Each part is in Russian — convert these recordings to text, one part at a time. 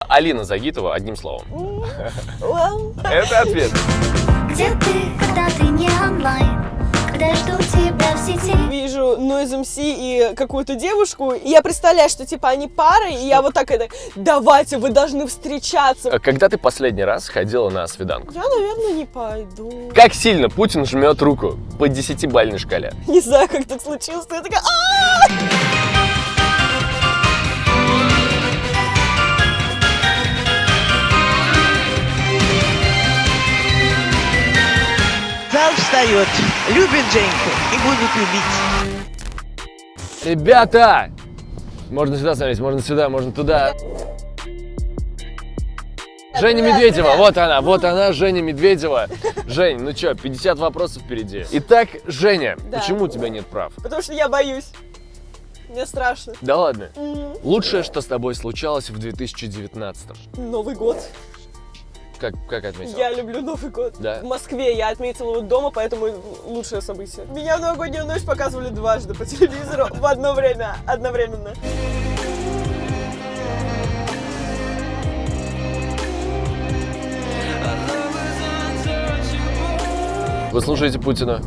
Алина Загитова одним словом. Well. Это ответ. Где ты, когда ты не онлайн? Когда я жду тебя в сети? Вижу Noise MC и какую-то девушку, и я представляю, что типа они пара, и я вот так это, давайте, вы должны встречаться. Когда ты последний раз ходила на свиданку? Я, наверное, не пойду. Как сильно Путин жмет руку по 10-бальной шкале? Не знаю, как так случилось, но я такая, «А-а-а!» Зал встает, любит Женьку и будут любить. Ребята! Можно сюда смотреть, можно сюда, можно туда. Женя Медведева, вот она, Женя Медведева. Жень, ну чё, 50 вопросов впереди. Итак, Женя, Да. почему у тебя нет прав? Потому что я боюсь. Мне страшно. Да ладно. Лучшее, что с тобой случалось в 2019-м. Новый год. Как отметила? Я люблю Новый год. Да. В Москве я отметила его дома, поэтому лучшее событие. Меня в новогоднюю ночь показывали дважды по телевизору в одно время, одновременно. Вы слушаете Путина?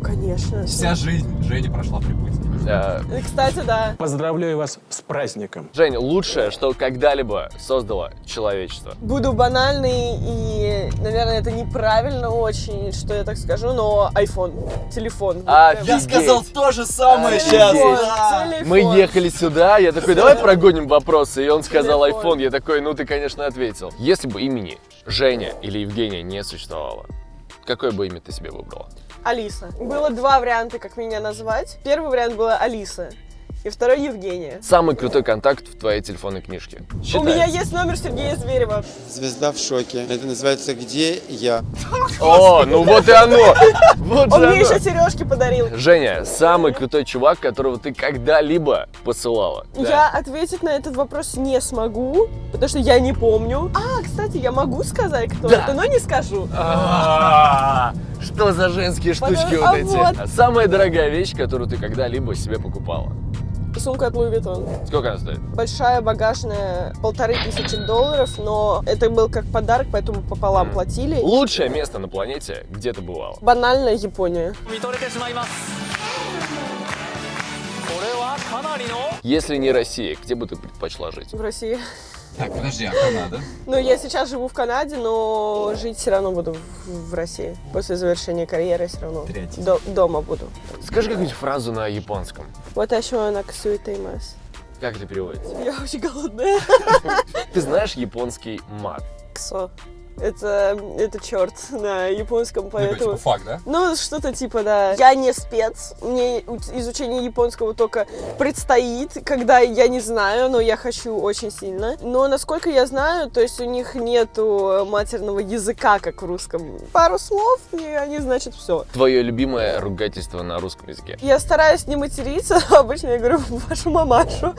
Конечно. Вся жизнь Жени прошла при Путине. И, кстати, да. Поздравляю вас с праздником. Жень, лучшее, что когда-либо создало человечество. Буду банальный и, наверное, это неправильно очень, что я так скажу, но iPhone, телефон. Офигеть. Я сказал то же самое Офигеть. сейчас. Телефон. Мы ехали сюда, я такой, давай прогоним вопросы, и он сказал Телефон. iPhone, я такой, ну ты, конечно, ответил. Если бы имени Женя или Евгения не существовало, какое бы имя ты себе выбрала? Алиса. Было два варианта, как меня назвать. Первый вариант была Алиса, и второй Евгения. Самый крутой контакт в твоей телефонной книжке. У меня есть номер Сергея Зверева. Звезда в шоке. Это называется «Где я?». О, ну вот и оно! Вот Он же мне оно. еще сережки подарил. Женя, самый крутой чувак, которого ты когда-либо посылала. Я ответить на этот вопрос не смогу, потому что я не помню. Кстати, я могу сказать, кто это, но не скажу. Что за женские штучки А вот эти? вот. Самая дорогая вещь, которую ты когда-либо себе покупала. Сумка от Louis Vuitton. Сколько она стоит? Большая, багажная, $1500, но это был как подарок, поэтому пополам платили. Лучшее место на планете, где ты бывала? Банально Япония. Если не Россия, где бы ты предпочла жить? В России. Так, подожди, а Канада? Ну, я сейчас живу в Канаде, но жить все равно буду в России. После завершения карьеры все равно Третий. дома буду. Скажи какую-нибудь фразу на японском. Ваташи ва накасуитаймасу. Как это переводится? Я очень голодная. Ты знаешь японский мат? Ксо. Это черт на японском, Ну, поэтому... типа факт, да? Ну, что-то типа, да. Я не спец, мне изучение японского только предстоит, когда я не знаю, но я хочу очень сильно. Но, насколько я знаю, то есть у них нету матерного языка, как в русском. Пару слов, и они значат все. Твое любимое ругательство на русском языке? Я стараюсь не материться, обычно я говорю вашу мамашу.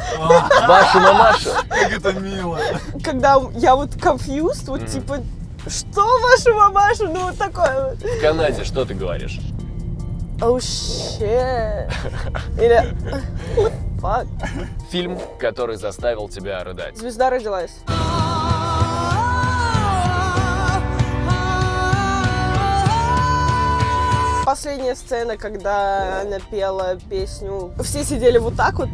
Вашу мамашу? Как это мило. Когда я вот confused, вот типа, что вашу мамашу, ну вот такое вот. В Канаде что ты говоришь? Oh shit. Или what the fuck. Фильм, который заставил тебя рыдать. Звезда родилась. Последняя сцена, когда она пела песню, все сидели вот так вот,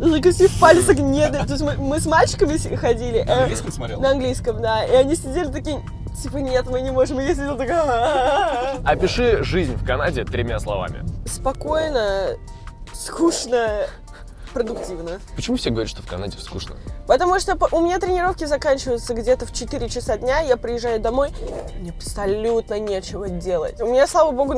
закусив пальцы, нет, то есть мы с мальчиками ходили. На английском смотрел? На английском, да, и они сидели такие, типа, нет, мы не можем, и я сидела такая... «А-а-а». Опиши жизнь в Канаде 3 словами. Спокойно, скучно, продуктивно. Почему все говорят, что в Канаде скучно? Потому что у меня тренировки заканчиваются где-то в 4 часа дня, я приезжаю домой, мне абсолютно нечего делать. У меня, слава богу,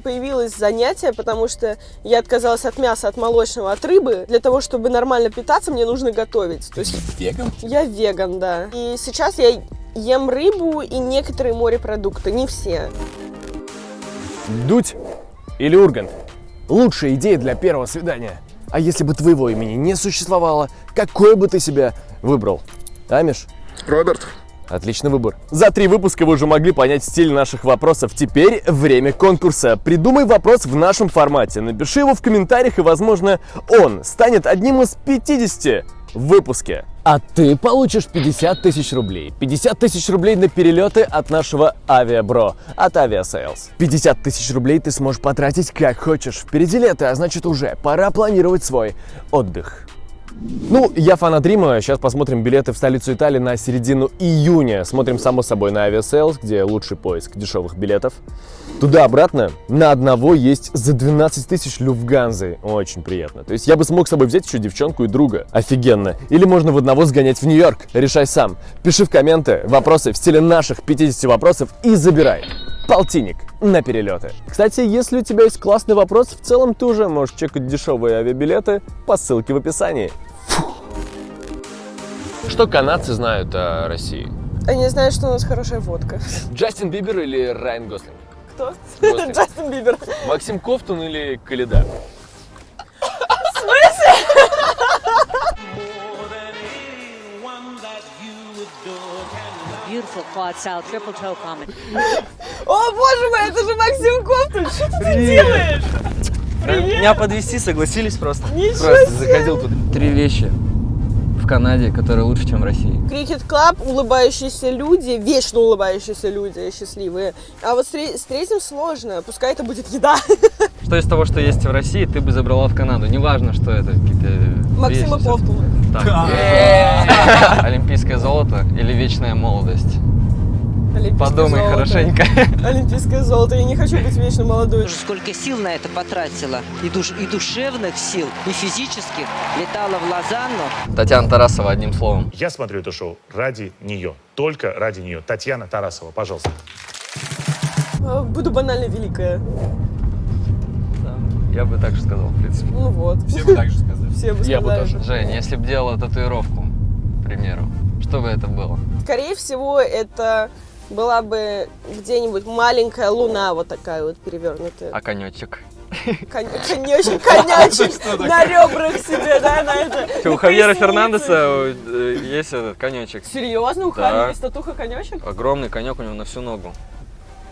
появилось занятие, потому что я отказалась от мяса, от молочного, от рыбы. Для того, чтобы нормально питаться, мне нужно готовить. То есть Веган? я веган, да. И сейчас я ем рыбу и некоторые морепродукты, не все. Дудь или Ургант? Лучшая идея для первого свидания. А если бы твоего имени не существовало, какое бы ты себя выбрал? Амиш? Роберт. Отличный выбор. За 3 выпуска вы уже могли понять стиль наших вопросов. Теперь время конкурса. Придумай вопрос в нашем формате. Напиши его в комментариях, и, возможно, он станет одним из 50 в выпуске. А ты получишь 50 тысяч рублей. 50 тысяч рублей на перелеты от нашего авиабро, от Aviasales. 50 тысяч рублей ты сможешь потратить как хочешь. Впереди лето, а значит уже пора планировать свой отдых. Ну, я фанат Рима, сейчас посмотрим билеты в столицу Италии на середину июня. Смотрим, само собой, на Aviasales, где лучший поиск дешевых билетов. Туда-обратно на одного есть за 12 тысяч Люфтганзы. Очень приятно. То есть я бы смог с собой взять еще девчонку и друга. Офигенно. Или можно в одного сгонять в Нью-Йорк. Решай сам. Пиши в комменты вопросы в стиле наших 50 вопросов и забирай. Полтинник на перелеты. Кстати, если у тебя есть классный вопрос, в целом ты уже можешь чекать дешевые авиабилеты по ссылке в описании. Что канадцы знают о России? Они знают, что у нас хорошая водка. Джастин Бибер или Райан Гослинг? Кто? Гослинг. Джастин Бибер. Максим Ковтун или Коляда? Beautiful quad salad, triple toe comment. О, боже мой, это же Максим Ковтун. Что ты делаешь? Меня подвести согласились просто. Ничего Просто себе. заходил тут. 3 вещи в Канаде, которые лучше, чем в России. Крикет Клаб, улыбающиеся люди, вечно улыбающиеся люди, счастливые. А вот с третьим сложно, пускай это будет еда. Что из того, что есть в России, ты бы забрала в Канаду? Неважно, что это, какие-то Максима вещи. Ковтуна. Так. Олимпийское золото или вечная молодость? Олимпийское Подумай золото. хорошенько. Олимпийское золото. Я не хочу быть вечно молодой. Сколько сил на это потратила, и душевных сил, и физических, летала в Лозанну. Татьяна Тарасова, одним словом. Я смотрю это шоу ради нее. Только ради нее. Татьяна Тарасова, пожалуйста. Буду банально великая. Я бы так же сказал, в принципе. Ну вот. Все бы так же сказали. Все бы Я бы сказали. тоже. Жень, если бы делала татуировку, к примеру, что бы это было? Скорее всего, это была бы где-нибудь маленькая луна, вот такая вот перевернутая. А конечек? Конечек на ребрах себе, да, на это. У Хавьера Фернандеса есть этот конечек. Серьезно? У Да. Хави есть татуха конечек? Огромный конек у него на всю ногу.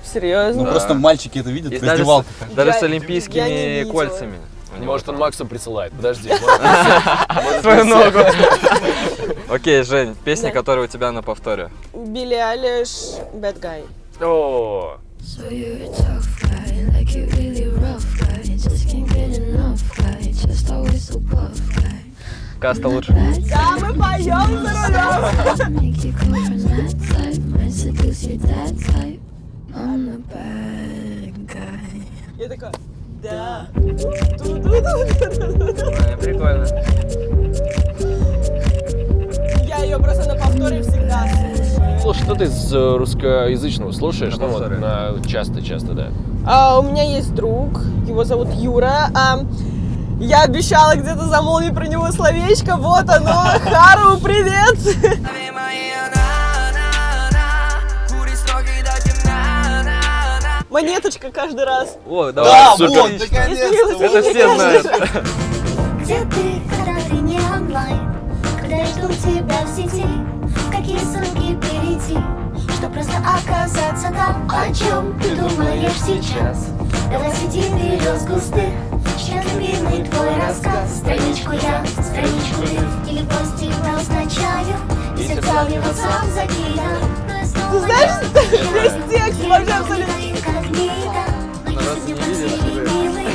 Серьезно? Ну просто мальчики это видят И в даже раздевалках. даже Я- с я не олимпийскими видела. кольцами. У него. Может, он Максу присылает. Подожди. Свою ногу. Окей, Жень, песня, Да. которая у тебя на повторе. Билли Айлиш, Bad Guy. О, So you're a tough guy, like you really rough guy. Just can't get enough guy, just always so buff guy. Каста лучше. Да, мы поем за рулем. Make you come from that type, might seduce your dad type. I'm the bad guy. Я такая, да. Прикольно. Я ее просто на повторе всегда слушаю. слушай, что ты из русскоязычного слушаешь? На Ну вот, повторе. часто, да. У меня есть друг, его зовут Юра. Я обещала где-то замолвить про него словечко, вот оно. Хару, привет! Монеточка каждый раз. О, Да, давай, вот, супер. наконец-то. Это все знают. Где ты, когда ты не онлайн? Когда я жду тебя в сети? В какие ссылки перейти? Что просто оказаться там? О чем ты думаешь сейчас? Давай среди берез густых, чья любимый твой рассказ? Страничку я, страничку ты, или постик назначаю, и сердца мне в WhatsApp закидаю. Ты знаешь, весь текст вообще абсолютно.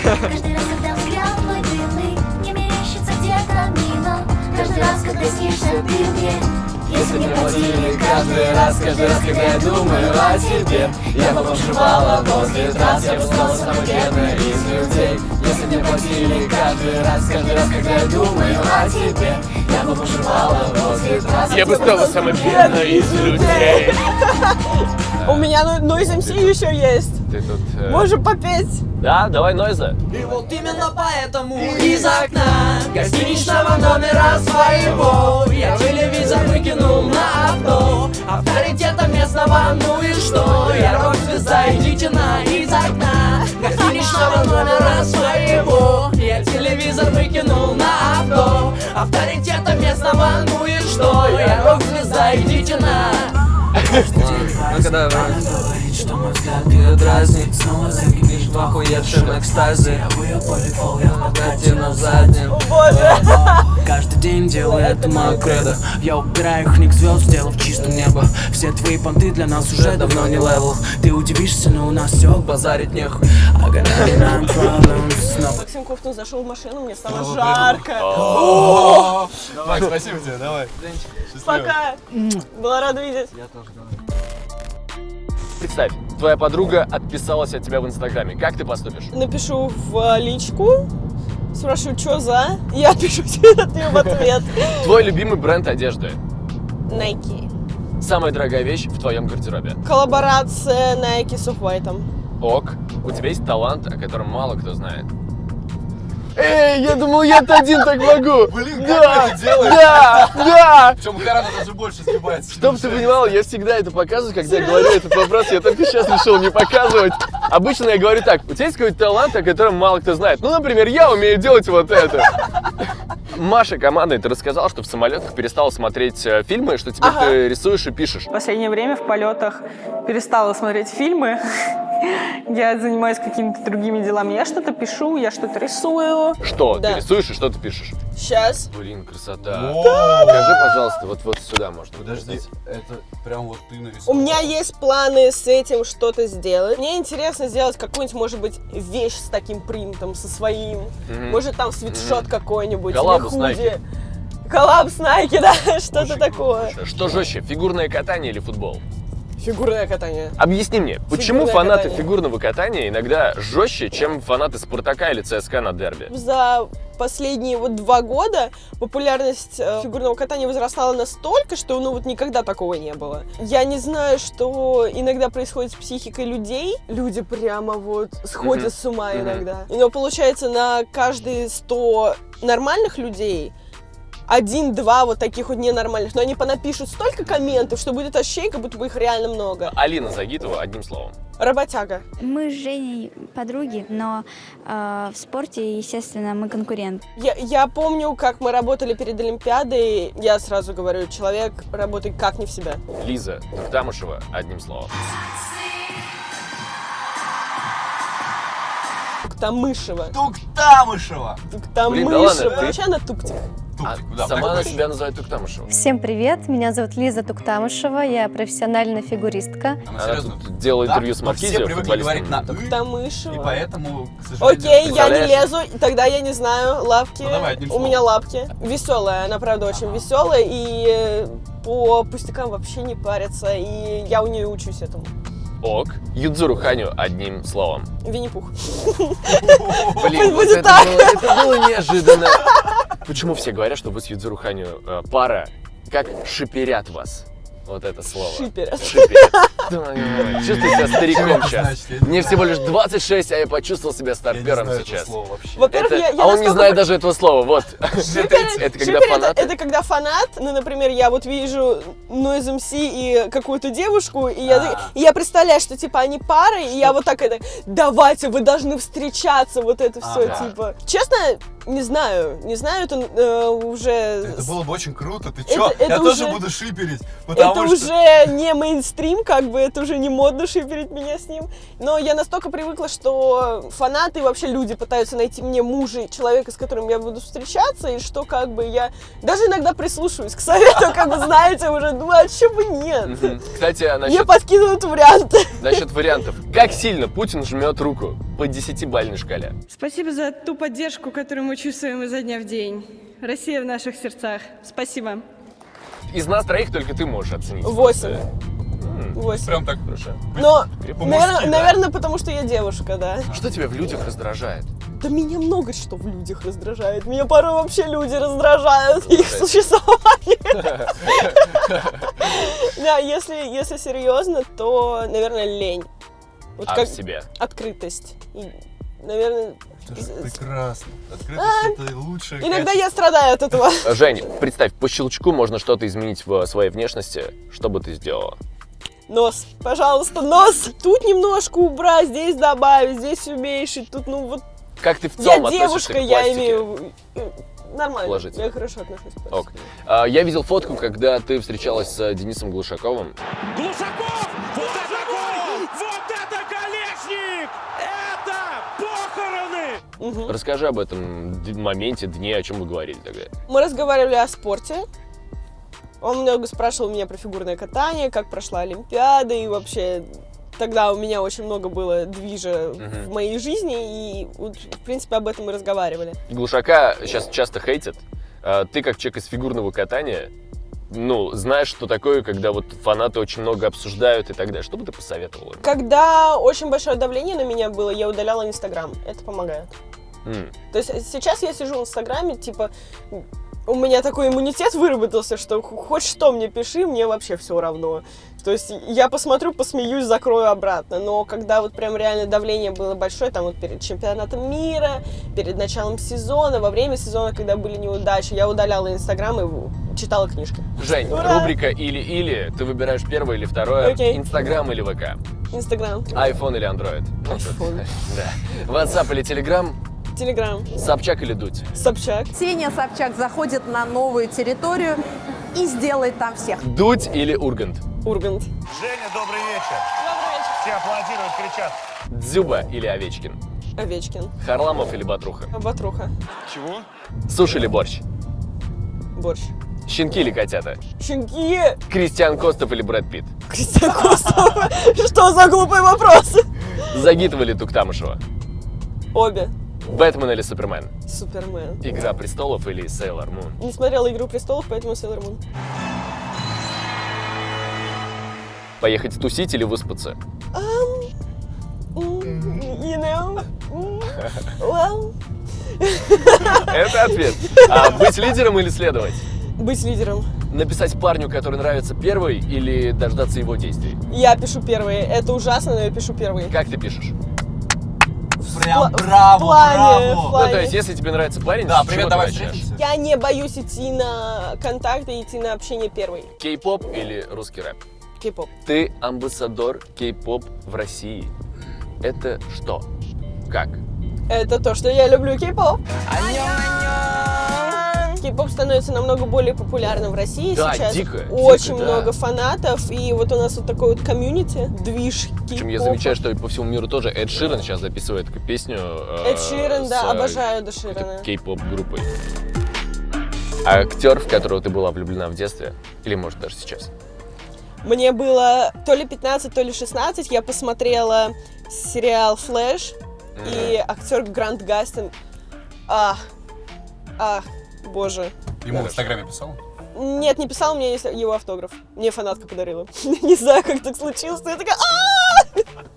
Каждый раз, когда взгляд твой дымный, мне мерещится где-то мимо. Каждый раз, когда снишься ты мне, если мне платили каждый раз, когда я думаю о тебе. Я бы пошивала возле трасс, я бы стала самой бедной из людей. Если мне платили каждый раз, когда я думаю о тебе. Я бы пошивала возле трасс. Я бы стала самой бедной из людей. У меня Noise MC еще есть. Ты тут... Можем попеть. Да, давай Нойза. И вот именно поэтому из окна гостиничного номера своего я телевизор выкинул на авто. Авторитета местного, ну и что? Я рок-звезда, идите на из окна гостиничного номера своего. Я телевизор выкинул на авто. Авторитета местного, ну и что? Я рок-звезда, идите на. Ну-ка, давай. мой взгляд ее дразнит. Снова закипишь в охуевшем экстазе. Я в ее полифол, я на гате на заднем. О боже! Каждый день делаю это мое кредо. Я убираю их ник звезд, сделав чистым небо. Все твои понты для нас уже давно не левел. Ты удивишься, но у нас все базарить нехуй. I got 99 problems. Максим Ковтун зашел в машину, мне стало жарко. Макс, спасибо тебе, давай. Пока. Была рада видеть. Представь, твоя подруга отписалась от тебя в Инстаграме. Как ты поступишь? Напишу в личку, спрошу, что за, я пишу тебе от нее в ответ. Твой любимый бренд одежды. Nike. Самая дорогая вещь в твоем гардеробе. Коллаборация Nike с Off-White. Ок, у тебя есть талант, о котором мало кто знает. Эй, я думал, я-то один так могу. Блин, да, как вы это делаете? да. Причем Харана даже больше сгибается. Чтоб ты понимал, я всегда это показываю, когда я говорю этот вопрос, я только сейчас решил не показывать. Обычно я говорю так, у тебя есть какой-то талант, о котором мало кто знает. Ну, например, я умею делать вот это. Маша командой, ты рассказал, что в самолетах перестала смотреть фильмы, что теперь ты рисуешь и пишешь. В последнее время в полетах перестала смотреть фильмы. Я занимаюсь какими-то другими делами. Я что-то пишу, я что-то рисую. Что? Да. Ты рисуешь и что ты пишешь? Сейчас. Блин, красота. Скажи, пожалуйста, вот сюда можно. Подожди, это прям вот ты нарисовал. У меня есть планы с этим что-то сделать. Мне интересно сделать какую-нибудь, может быть, вещь с таким принтом, со своим. Может, там свитшот какой-нибудь. Коллаб или с худи. Nike. Коллаб с Nike, да, что-то такое. Что жестче, фигурное катание или футбол? Фигурное катание. Объясни мне, почему Фигурное фанаты катание. фигурного катания иногда жестче, чем фанаты Спартака или ЦСКА на дерби? За последние 2 года популярность фигурного катания возрастала настолько, что никогда такого не было. Я не знаю, что иногда происходит с психикой людей. Люди прямо сходят с ума иногда. Но получается, на каждые 100 нормальных людей 1-2 таких ненормальных, но они понапишут столько комментов, что будет ощущение, как будто бы их реально много. Алина Загитова, одним словом. Работяга. Мы с Женей подруги, но в спорте, естественно, мы конкуренты. Я помню, как мы работали перед Олимпиадой. Я сразу говорю, человек работает как не в себя. Лиза Туктамышева, одним словом. Туктамышева. Туктамышева! Блин, да ладно, Туктамышева. ты- Короче, она туктик. Сама она себя называет Туктамышева. Всем привет, меня зовут Лиза Туктамышева, я профессиональная фигуристка. Она тут делала интервью с Маркизио, Все привыкли говорить на футболистом. «ы», и Туктамышева. поэтому, к сожалению... Окей, я не Представляешь? лезу, тогда я не знаю, лапки. Ну, давай, одним У словом. меня лапки. Веселая, она правда очень веселая, и по пустякам вообще не парится, и я у нее учусь этому. Ок. Юдзуру Ханю, одним словом. Винни-Пух. Блин, вот будет это так. это было неожиданно. Почему все говорят, что вы с Юдзуру Ханю пара, как шиперят вас? Вот это слово. Шиперят. Шиперят. Чувствую себя стариком это сейчас. значит? Я не Мне знаю. всего лишь 26, а я почувствовал себя Я не старпером знаю это сейчас. слово вообще. Во-первых, Это- я а он не настолько знает даже этого слова. Вот. Шиперы- Это когда шиперы фанаты. это когда фанат, например, я вижу Noise MC и какую-то девушку, и я представляю, что типа они пары, и я так давайте, вы должны встречаться, вот это все, Ага. типа. Честно, не знаю, это уже... Это было бы очень круто, ты чё? это Я тоже уже- буду шиперить, Это потому что... уже не мейнстрим, это уже не модно шиперить меня с ним. Но я настолько привыкла, что фанаты и вообще люди пытаются найти мне мужа, человека, с которым я буду встречаться, и что я даже иногда прислушиваюсь к совету, знаете, уже думаю, а чё бы нет? Кстати, Мне подкидывают варианты. насчет вариантов. Как сильно Путин жмет руку по 10-бальной шкале? Спасибо за ту поддержку, которую мы чувствуем изо дня в день. Россия в наших сердцах. Спасибо. Из нас троих только ты можешь оценить. 8. 8. Прям так Хорошо. Но, по-мужски, да? наверное, потому что я девушка, да. Что тебя в людях раздражает? Да меня много что в людях раздражает. Меня порой вообще люди раздражают, их существование. Да, если серьезно, то, наверное, лень. Вот А в себе? Открытость. И, наверное... Это же прекрасно. Открытость — это лучшее Иногда качество. я страдаю от этого. Жень, представь, по щелчку можно что-то изменить в своей внешности. Что бы ты сделала? Нос, пожалуйста, нос. Тут немножко убрать, здесь добавить, здесь уменьшить. Тут, Как ты в я целом относишься девушка, к я пластике? имею... Нормально, Положительно. я хорошо отношусь к пластике. Ок. Я видел фотку, когда ты встречалась с Денисом Глушаковым. Глушаков! Вот это гол! Вот Расскажи об этом моменте, дне, о чем вы говорили тогда. Мы разговаривали о спорте. Он много спрашивал меня про фигурное катание, как прошла Олимпиада, и вообще тогда у меня очень много было движа в моей жизни, и вот, в принципе, об этом мы разговаривали. Глушака сейчас часто хейтят. Ты, как человек из фигурного катания, знаешь, что такое, когда вот фанаты очень много обсуждают и так далее. Что бы ты посоветовала? Когда очень большое давление на меня было, я удаляла Инстаграм. Это помогает. То есть сейчас я сижу в Инстаграме, типа, у меня такой иммунитет выработался, что хоть что мне пиши, мне вообще все равно. То есть я посмотрю, посмеюсь, закрою обратно. Но когда вот прям реально давление было большое, там вот перед чемпионатом мира, перед началом сезона, во время сезона, когда были неудачи, я удаляла Инстаграм и читала книжки. Жень, рубрика «Или-или». Ты выбираешь первое или второе. Инстаграм или ВК? Инстаграм. Айфон или Андроид? Айфон. Да. Ватсап или Телеграм? Телеграм. Собчак или Дудь? Собчак. Ксения Собчак заходит на новую территорию и сделает там всех. Дудь или Ургант? Ургант. Женя, добрый вечер. Добрый вечер. Все аплодируют, кричат. Дзюба или Овечкин? Овечкин. Харламов или Батруха? Батруха. Чего? Суши или борщ? Борщ. Щенки или котята? Щенки. Кристиан Костов или Брэд Питт? Кристиан Костов. Что за глупый вопрос? Загитова или Туктамышева? Обе. Бэтмен или Супермен? Супермен. Игра престолов или Сейлор Мун? Не смотрела «Игру престолов», поэтому Сейлор Мун. Поехать тусить или выспаться? You know, well. Это ответ. Быть лидером или следовать? Быть лидером. Написать парню, который нравится, первый, или дождаться его действий? Я пишу первые. Это ужасно, но я пишу первые. Как ты пишешь? Прям браво, браво. То есть, если тебе нравится парень, да, с привет, чего давай ты начнешь? встретимся. Я не боюсь идти на контакты и идти на общение первой. Кей-поп или русский рэп? Кей-поп. Ты амбассадор кей-поп в России. Это что? Как? Это то, что я люблю кей-поп. Кей-поп становится намного более популярным в России Да, сейчас. дико, Очень да. много фанатов, и вот у нас вот такой вот комьюнити, движ кей-попа. Причем я замечаю, что по всему миру тоже Эд Ширан сейчас записывает такую песню. Эд Ширан, да, обожаю Эда Ширана. Кей-поп группой. Актер, в которого ты была влюблена в детстве, или может даже сейчас? Мне было то ли 15, то ли 16, я посмотрела сериал «Флэш», и актер Грант Гастин, боже. Ему в Инстаграме писал? Нет, не писал, у меня есть его автограф. Мне фанатка подарила. Не знаю, как так случилось, но я такая...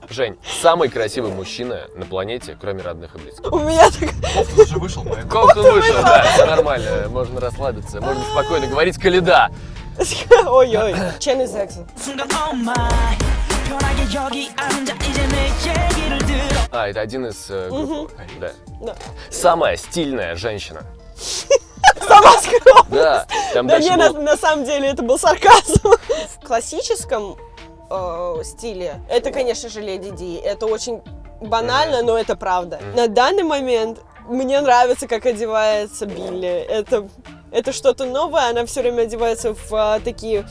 Жень, самый красивый мужчина на планете, кроме родных и близких. У меня так... Кофтун уже вышел, поэтому... Кофтун вышел, да, все нормально, можно расслабиться, можно спокойно говорить «Каледа». Ой-ой, Чен из Экзо. Это один из групп. Да. Да. Самая стильная женщина. Сама скромность. Да, там Да дальше не, был... на самом деле это был сарказм. В классическом стиле это, конечно же, Леди Ди. Это очень банально, но это правда. На данный момент мне нравится, как одевается Билли. Это что-то новое, она все время одевается в такие...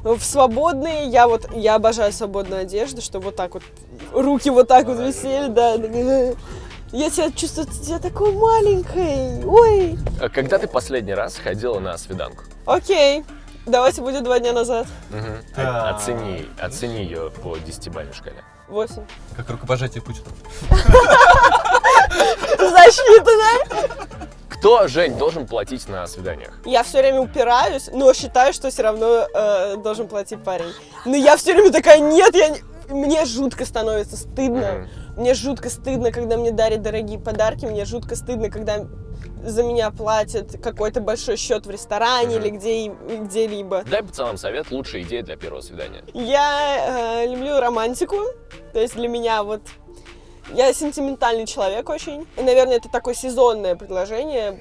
В свободные, я обожаю свободную одежду, что вот так вот, руки вот так вот висели, да. Я себя чувствую такой маленькой, ой. Когда ты последний раз ходила на свиданку? Окей, давайте будет 2 дня назад. Да. Оцени ее по 10-бальной шкале. 8. Как рукопожатие Путина. Засчитано. Кто, Жень, должен платить на свиданиях? Я все время упираюсь, но считаю, что все равно должен платить парень. Но я все время такая, нет, мне жутко становится стыдно. Мне жутко стыдно, когда мне дарят дорогие подарки. Мне жутко стыдно, когда за меня платят какой-то большой счет в ресторане или где-либо. Дай пацанам совет, лучшая идея для первого свидания. Я люблю романтику. То есть для меня вот... Я сентиментальный человек очень. И, наверное, это такое сезонное предложение.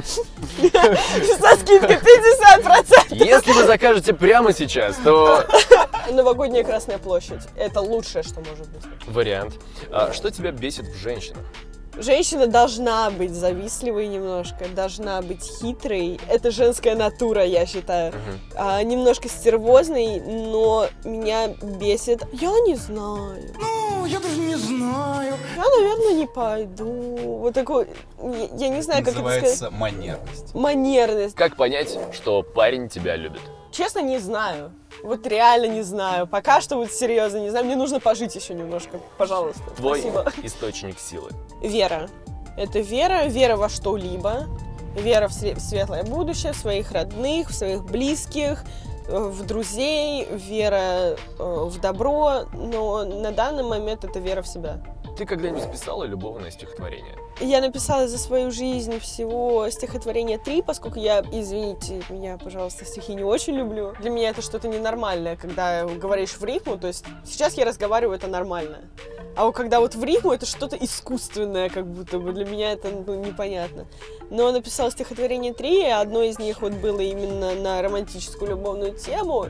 Со скидкой 50%. Если вы закажете прямо сейчас, то... Новогодняя Красная площадь. Это лучшее, что может быть. Вариант. Что тебя бесит в женщинах? Женщина должна быть завистливой немножко, должна быть хитрой. Это женская натура, я считаю. Немножко стервозной, но меня бесит... Я не знаю. я даже не знаю. Я, наверное, не пойду. Вот такой, я не знаю, как это сказать. Называется манерность. Манерность. Как понять, что парень тебя любит? Честно, не знаю. Вот реально не знаю. Пока что вот серьезно не знаю. Мне нужно пожить еще немножко. Пожалуйста. Твой Спасибо. источник силы. Вера. Это вера во что-либо. Вера в светлое будущее, в своих родных, в своих близких, в друзей, вера в добро. Но на данный момент это вера в себя. Ты когда-нибудь писала любовное стихотворение? Я написала за свою жизнь всего стихотворения 3, поскольку я, извините меня, пожалуйста, стихи не очень люблю. Для меня это что-то ненормальное, когда говоришь в рифму, то есть сейчас я разговариваю, это нормально. А вот когда вот в рифму, это что-то искусственное, как будто бы, для меня это непонятно. Но написала стихотворение 3, и одно из них вот было именно на романтическую любовную тему.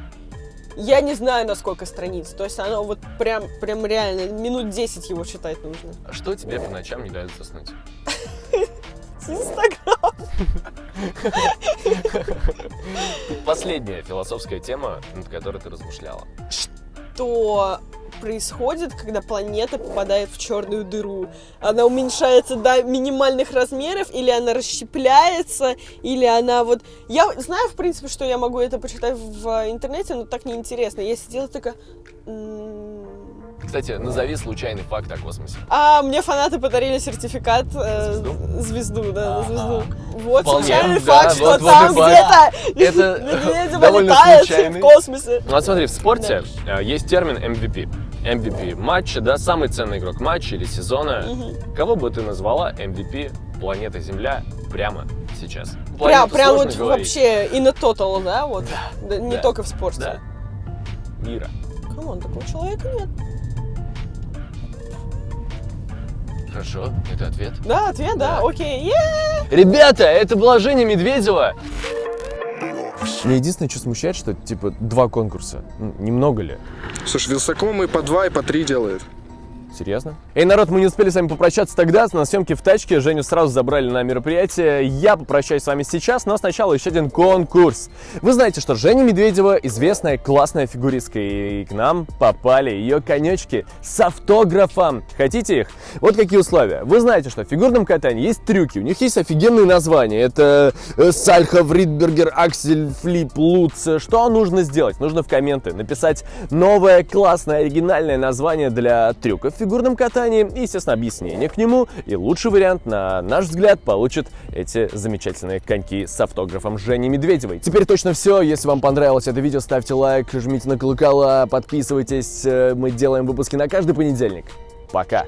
Я не знаю, на сколько страниц, то есть оно вот прям реально, минут 10 его читать нужно. А что тебе по ночам не дает заснуть? Инстаграм. Последняя философская тема, над которой ты размышляла. Что происходит, когда планета попадает в черную дыру? Она уменьшается до минимальных размеров, или она расщепляется, или она вот... Я знаю, в принципе, что я могу это почитать в интернете, но так неинтересно. Я сидела такая... Кстати, назови случайный факт о космосе. Мне фанаты подарили сертификат звезду, да, на звезду. Вот Вполне, случайный да, факт, что вот там факт. где-то Это Медведева довольно летает случайный. в космосе. Ну вот смотри, в спорте есть термин MVP. MVP матча, да, самый ценный игрок матча или сезона. Кого бы ты назвала MVP планеты Земля прямо сейчас? Прям Планету вот сложно говорить. вообще in a total, да, вот. Да, не Да. только в спорте. Да. Мира. Камон, такого человека нет. Хорошо, это ответ. Да, ответ, да, окей. Ребята, это была Женя Медведева. Меня единственное, что смущает, что, типа, 2 конкурса. Немного ли? Слушай, Вилсаком и по 2, и по 3 делает. Серьезно? Эй, народ, мы не успели с вами попрощаться тогда, на съемке в тачке, Женю сразу забрали на мероприятие. Я попрощаюсь с вами сейчас, но сначала еще один конкурс. Вы знаете, что Женя Медведева известная классная фигуристка, и к нам попали ее конечки с автографом. Хотите их? Вот какие условия. Вы знаете, что в фигурном катании есть трюки, у них есть офигенные названия. Это Сальхов, Ридбергер, Аксель, Флип, Луц. Что нужно сделать? Нужно в комменты написать новое, классное, оригинальное название для трюков в фигурном катании и, естественно, объяснение к нему. И лучший вариант, на наш взгляд, получит эти замечательные коньки с автографом Жени Медведевой. Теперь точно все. Если вам понравилось это видео, ставьте лайк, жмите на колокола, подписывайтесь. Мы делаем выпуски на каждый понедельник. Пока!